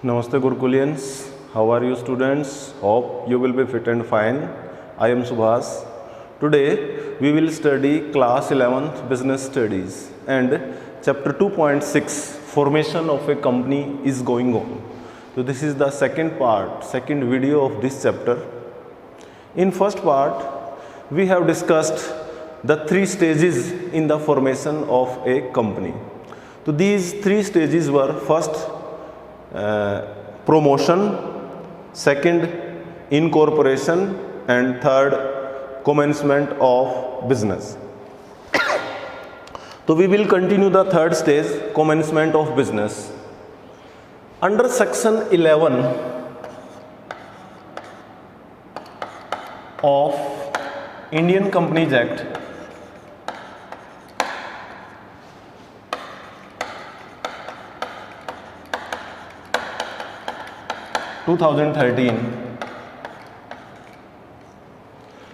Namaste Gurukulians, how are you students? Hope you will be fit and fine. I am Subhas. Today we will study class 11th business studies and chapter 2.6 formation of a company is going on. So this is the second video of this chapter. In first part we have discussed the three stages in the formation of a company. So these three stages were first promotion, second incorporation and third commencement of business. So we will continue the third stage, commencement of business. Under section 11 of Indian Companies Act 2013,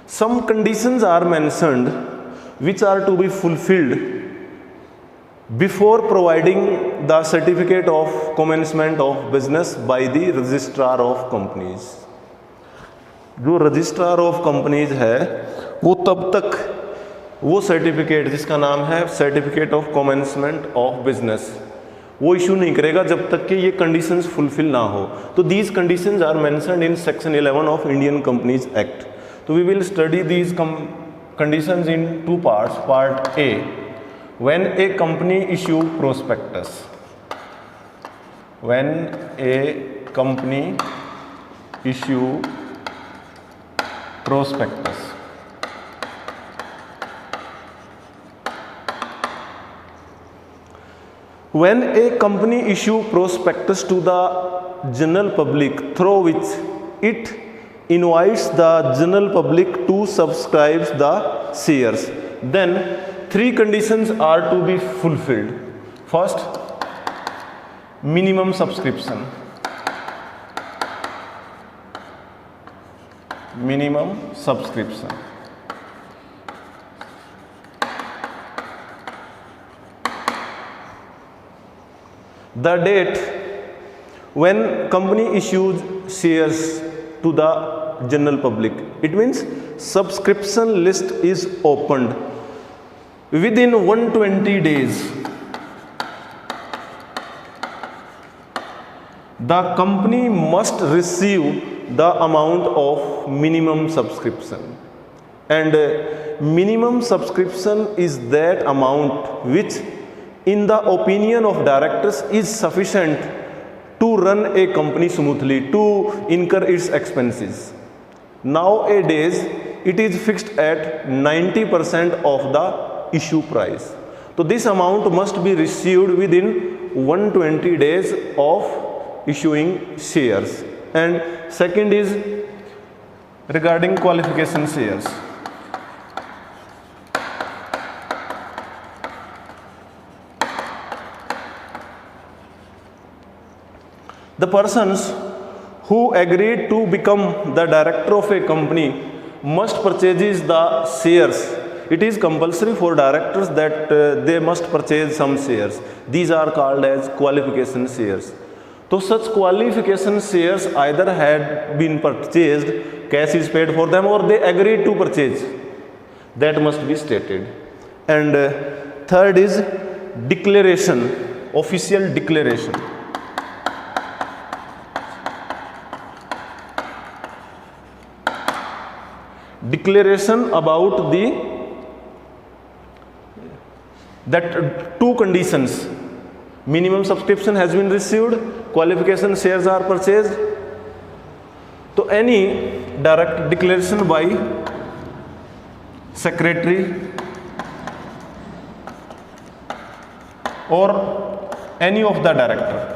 some conditions are mentioned which are to be fulfilled before providing the certificate of commencement of business by the registrar of companies. जो registrar of companies है वो तब तक वो certificate जिसका नाम है certificate of commencement of business वो इशू नहीं करेगा जब तक कि ये कंडीशंस फुलफिल ना हो. तो these conditions are mentioned in section 11 of Indian Companies Act. तो we will study these conditions in two parts. Part A, when a company issue prospectus. When a company issue prospectus. When a company issue prospectus to the general public through which it invites the general public to subscribe the shares, then three conditions are to be fulfilled. First, minimum subscription. Minimum subscription. The date when company issues shares to the general public, it means subscription list is opened within 120 days. The company must receive the amount of minimum subscription, and minimum subscription is that amount which in the opinion of directors is sufficient to run a company smoothly, to incur its expenses. Nowadays it is fixed at 90% of the issue price. So this amount must be received within 120 days of issuing shares. And second is regarding qualification shares. The persons who agreed to become the director of a company must purchase the shares. It is compulsory for directors that they must purchase some shares. These are called as qualification shares. So such qualification shares either had been purchased, cash is paid for them, or they agreed to purchase. That must be stated. And third is declaration, official declaration. Declaration about that two conditions. Minimum subscription has been received, qualification shares are purchased. So any direct declaration by secretary or any of the director.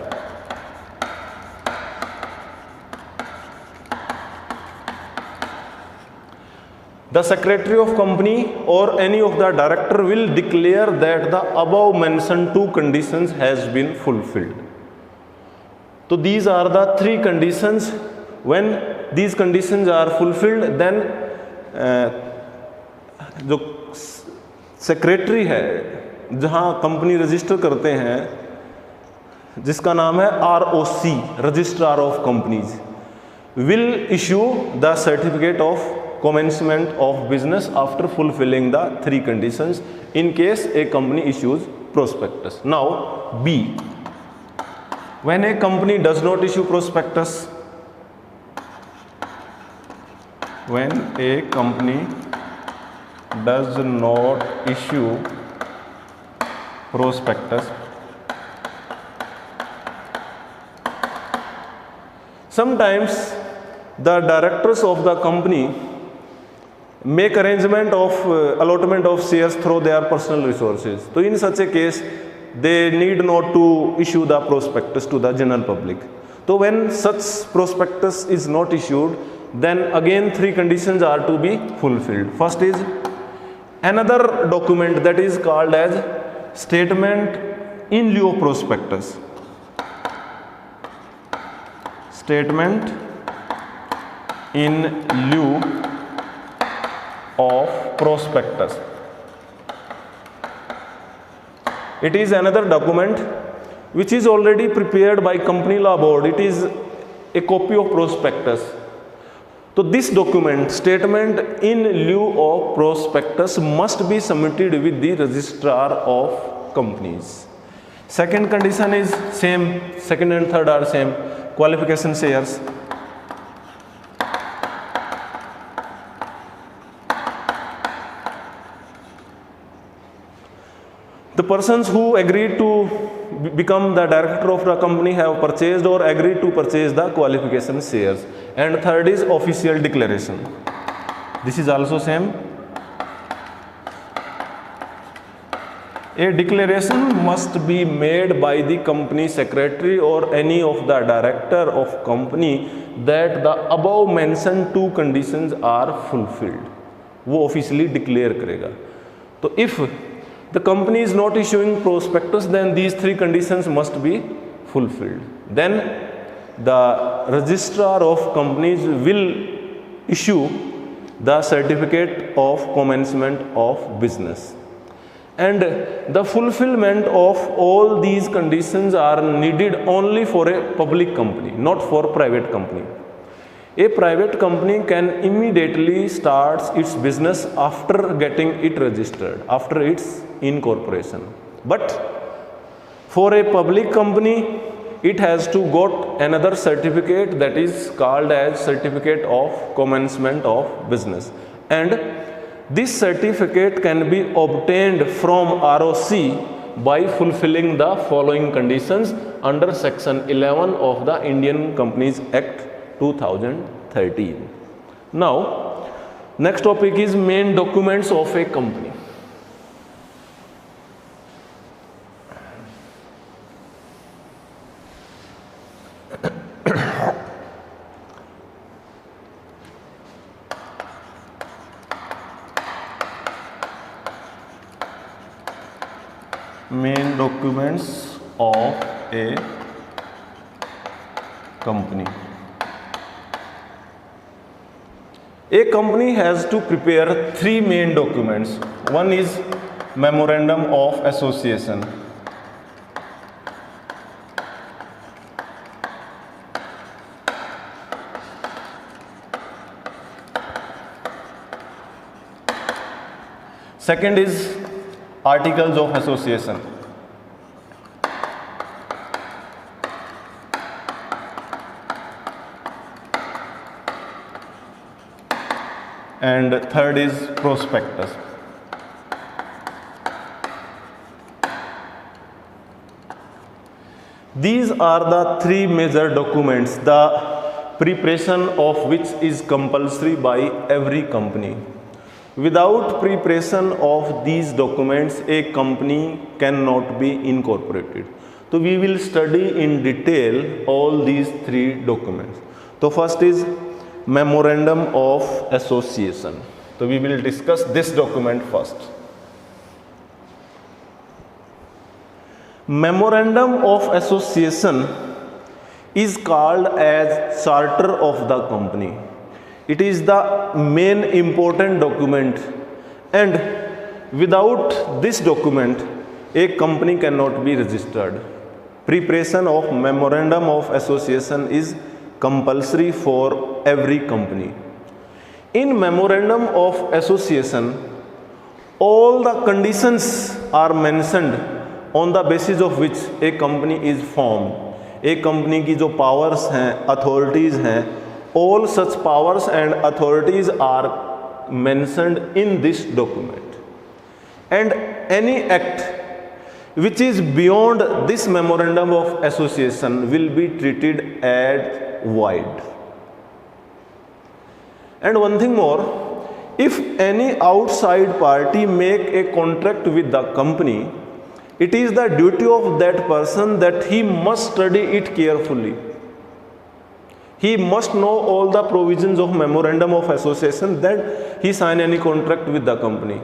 The secretary of company or any of the director will declare that the above mentioned two conditions has been fulfilled. So these are the three conditions. When these conditions are fulfilled, then जो secretary है, जहाँ company register करते हैं, जिसका नाम है ROC, registrar of companies, will issue the certificate of commencement of business after fulfilling the 3 conditions in case a company issues prospectus. Now B, when a company does not issue prospectus, when a company does not issue prospectus, sometimes the directors of the company make arrangement of allotment of shares through their personal resources. So in such a case they need not to issue the prospectus to the general public. So when such prospectus is not issued, then again 3 conditions are to be fulfilled. First is another document that is called as statement in lieu of prospectus. Statement in lieu of prospectus. It is another document which is already prepared by company law board. It is a copy of prospectus. So this document, statement in lieu of prospectus, must be submitted with the registrar of companies. Second condition is same, second and third are same, qualification shares. The persons who agreed to become the director of the company have purchased or agreed to purchase the qualification shares. And third is official declaration. This is also same. A declaration must be made by the company secretary or any of the director of company that the above mentioned 2 conditions are fulfilled. वो officially declare करेगा. तो if the company is not issuing prospectus, then these 3 conditions must be fulfilled. Then the registrar of companies will issue the certificate of commencement of business. And the fulfillment of all these conditions are needed only for a public company, not for private company. A private company can immediately start its business after getting it registered, after its incorporation. But for a public company, it has to got another certificate that is called as certificate of commencement of business. And this certificate can be obtained from ROC by fulfilling the following conditions under section 11 of the Indian Companies Act 2013. Now, next topic is main documents of a company. Main documents of a company. A company has to prepare 3 main documents. One is memorandum of association. Second is articles of association. And third is prospectus. These are the 3 major documents, the preparation of which is compulsory by every company. Without preparation of these documents, a company cannot be incorporated. So we will study in detail all these 3 documents. So first is memorandum of association. So we will discuss this document first. Memorandum of association is called as charter of the company. It is the main important document, and without this document a company cannot be registered. preparation of memorandum of association is compulsory for every company. In memorandum of association, all the conditions are mentioned on the basis of which a company is formed. एक company की जो powers हैं, authorities हैं, all such powers and authorities are mentioned in this document. And any act which is beyond this memorandum of association will be treated as void. And one thing more, if any outside party make a contract with the company, it is the duty of that person that he must study it carefully. He must know all the provisions of memorandum of association, then he sign any contract with the company.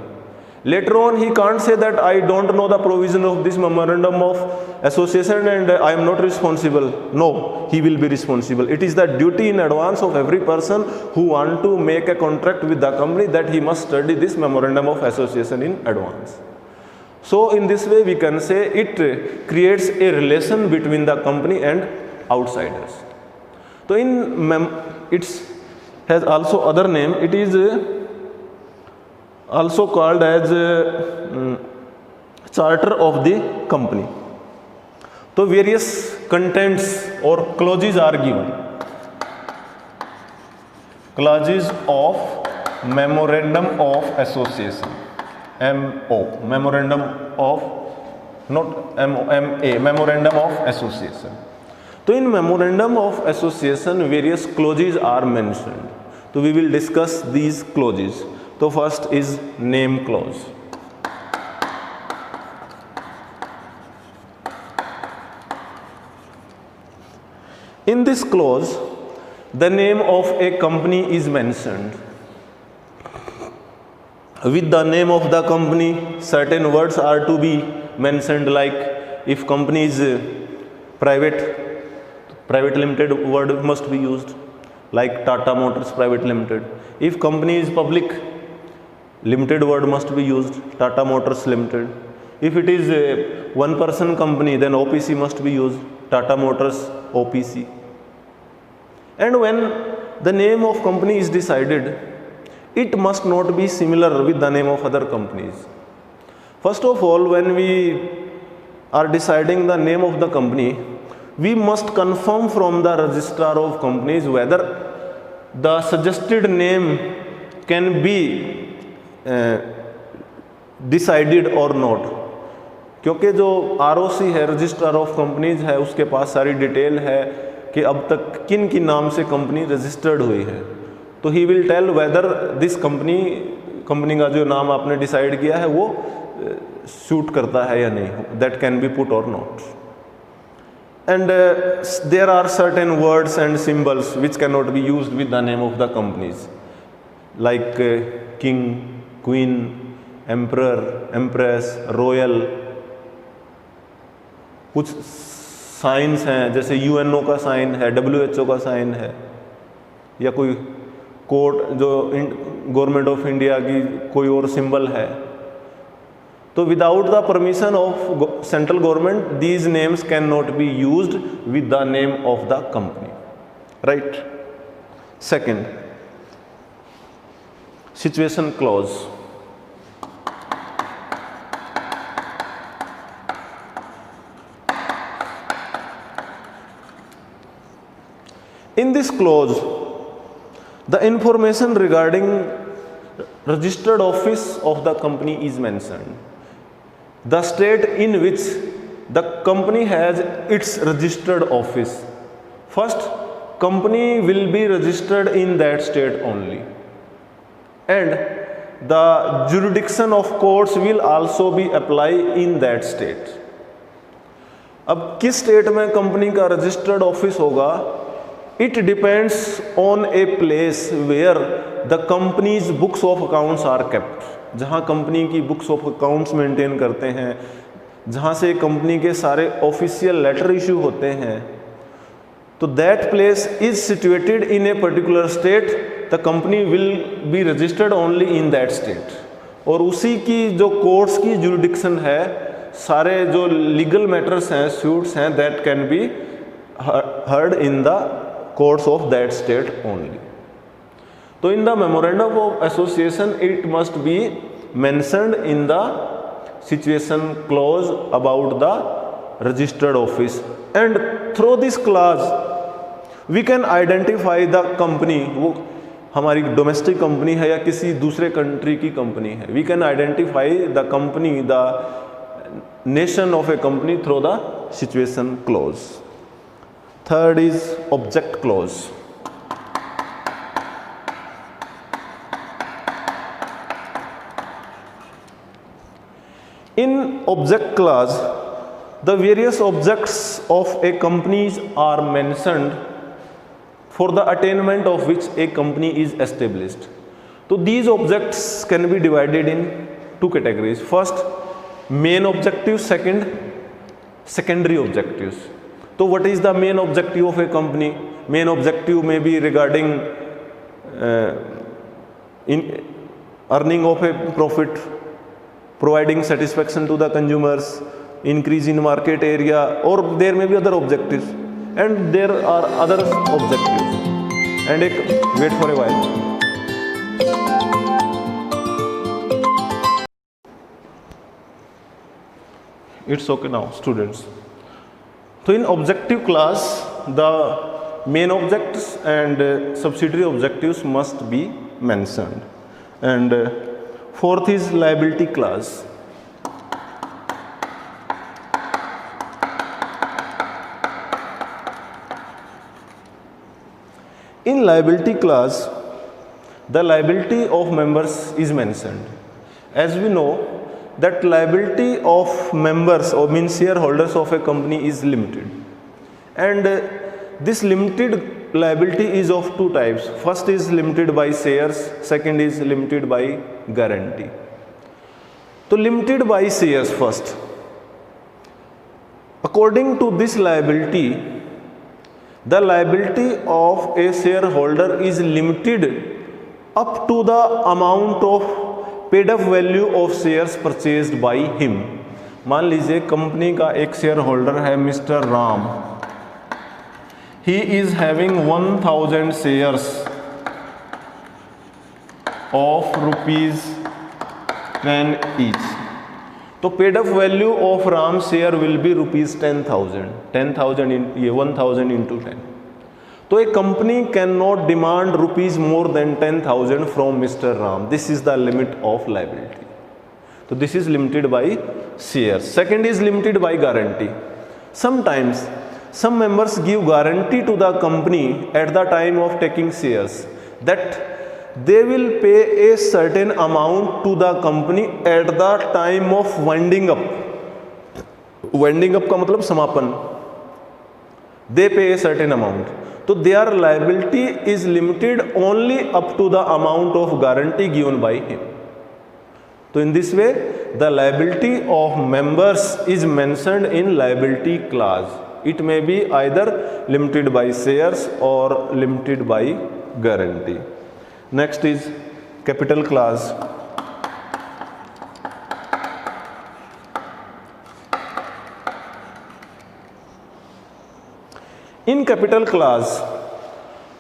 Later on, he can't say that I don't know the provision of this memorandum of association and I am not responsible. No, he will be responsible. It is the duty in advance of every person who want to make a contract with the company that he must study this memorandum of association in advance. So in this way we can say it creates a relation between the company and outsiders. So it has also other name. It is also called as charter of the company. So various contents or clauses are given. Clauses of memorandum of association, MO, memorandum of, not MA, memorandum of association. So in memorandum of association various clauses are mentioned. So we will discuss these clauses. So first is name clause. In this clause, the name of a company is mentioned. With the name of the company, certain words are to be mentioned, like if company is private limited word must be used, like Tata Motors Private Limited. If company is public, limited word must be used, Tata Motors Limited. If it is a one person company, then OPC must be used, Tata Motors OPC. And when the name of company is decided, it must not be similar with the name of other companies. First of all, when we are deciding the name of the company, we must confirm from the registrar of companies whether the suggested name can be decided और not, क्योंकि जो ROC है, registrar of companies है, उसके पास सारी detail है कि अब तक किन किन नाम से कंपनी रजिस्टर्ड हुई है. तो he will tell whether this company का जो नाम आपने डिसाइड किया है वो सूट करता है या नहीं, that can be put or not. And there are certain words and symbols which can not be used with the name of the companies, like king, queen, emperor, empress, royal. कुछ signs हैं जैसे UNO का sign है, WHO का sign है, या कोई court जो गवर्नमेंट ऑफ इंडिया की कोई और सिंबल है. तो without the permission of central government these names can not be used with the name of the company, right. Second, situation clause. In this clause, the information regarding registered office of the company is mentioned. The state in which the company has its registered office. First, company will be registered in that state only. And the jurisdiction of courts will also be applied in that state. अब किस state में company का registered office होगा, it depends on a place where the company's books of accounts are kept. जहाँ company की books of accounts maintain करते हैं, जहाँ से कंपनी के सारे ऑफिशियल लेटर इशू होते हैं, तो that place is situated in a particular state. The company will be registered only in that state. और उसी की जो कोर्ट्स की जुरिडिक्शन है सारे जो लीगल मैटर्स हैं, सूट्स हैं, that can B heard in the courts of that state only. So in the memorandum of association it must be mentioned in the situation clause about the registered office, and through this clause we can identify the company, वो हमारी domestic company है या किसी दूसरे country की company है, we can identify the company, the nation of a company through the situation clause. Third is object clause. In object clause, the various objects of a company are mentioned for the attainment of which a company is established. So these objects can be divided in two categories. First, main objective. Second, secondary objectives. So what is the main objective of a company? Main objective may be regarding in earning of a profit, providing satisfaction to the consumers, increase in market area, or there may be other objectives, and there are other objectives. And wait for a while. It's okay now, students. So in objective class, the main objects and subsidiary objectives must be mentioned. And fourth is liability clause. In liability clause, the liability of members is mentioned. As we know, that liability of members or means shareholders of a company is limited, and this limited liability is of two types. First is limited by shares, second is limited by guarantee. So limited by shares first. According to this liability, the liability of a shareholder is limited up to the amount of paid up value of shares purchased by him. मान लीजिए company का एक shareholder है mister Ram, he is having 1000 shares of ₹10 each. तो paid up value of Ram share will be ₹10,000. 10,000 ये 1000 into 10. तो a company cannot demand rupees more than 10,000 from Mr. Ram. This is the limit of liability. So this is limited by shares. Second is limited by guarantee. Sometimes some members give guarantee to the company at the time of taking shares that they will pay a certain amount to the company at the time of winding up. Winding up का मतलब समापन. They pay a certain amount. So their liability is limited only up to the amount of guarantee given by him. So in this way, the liability of members is mentioned in liability clause. It may be either limited by shares or limited by guarantee. Next is capital clause. In capital clause,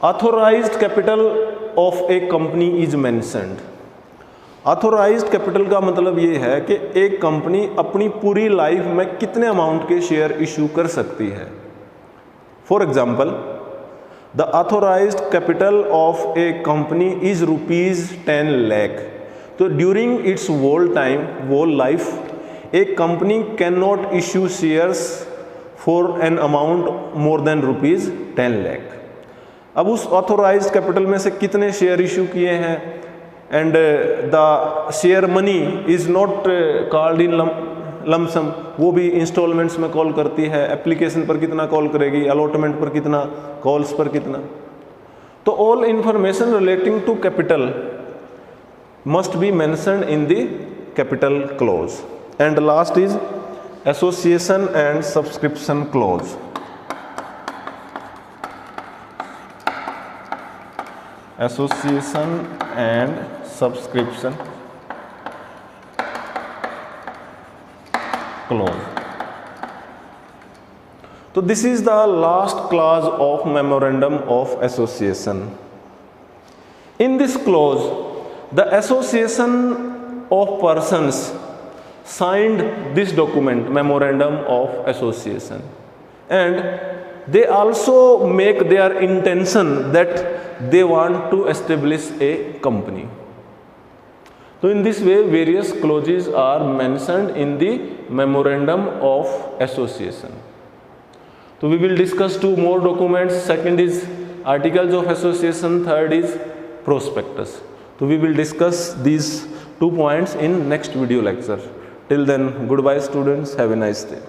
authorized capital of a company is mentioned. Authorized capital का मतलब ये है कि एक company अपनी पूरी life में कितने अमाउंट के शेयर इशू कर सकती है. For example, the authorized capital of a company is ₹10 lakh. तो during its whole time, whole life, एक company can not issue shares for an amount more than ₹10 lakh. अब उस ऑथोराइज्ड कैपिटल में से कितने शेयर इशू किए हैं, and the share money is not called in lump sum, वो भी इंस्टॉलमेंट्स में कॉल करती है. एप्लीकेशन पर कितना कॉल करेगी, अलॉटमेंट पर कितना, कॉल्स पर कितना. तो all information relating to capital must be mentioned in the capital clause. And last is association and subscription clause. Association and subscription clause. So this is the last clause of memorandum of association. In this clause, the association of persons signed this document, memorandum of association, and they also make their intention that they want to establish a company. So in this way, various clauses are mentioned in the memorandum of association. So we will discuss two more documents. Second is articles of association, third is prospectus. So we will discuss these 2 points in next video lecture. Till then, goodbye students, have a nice day.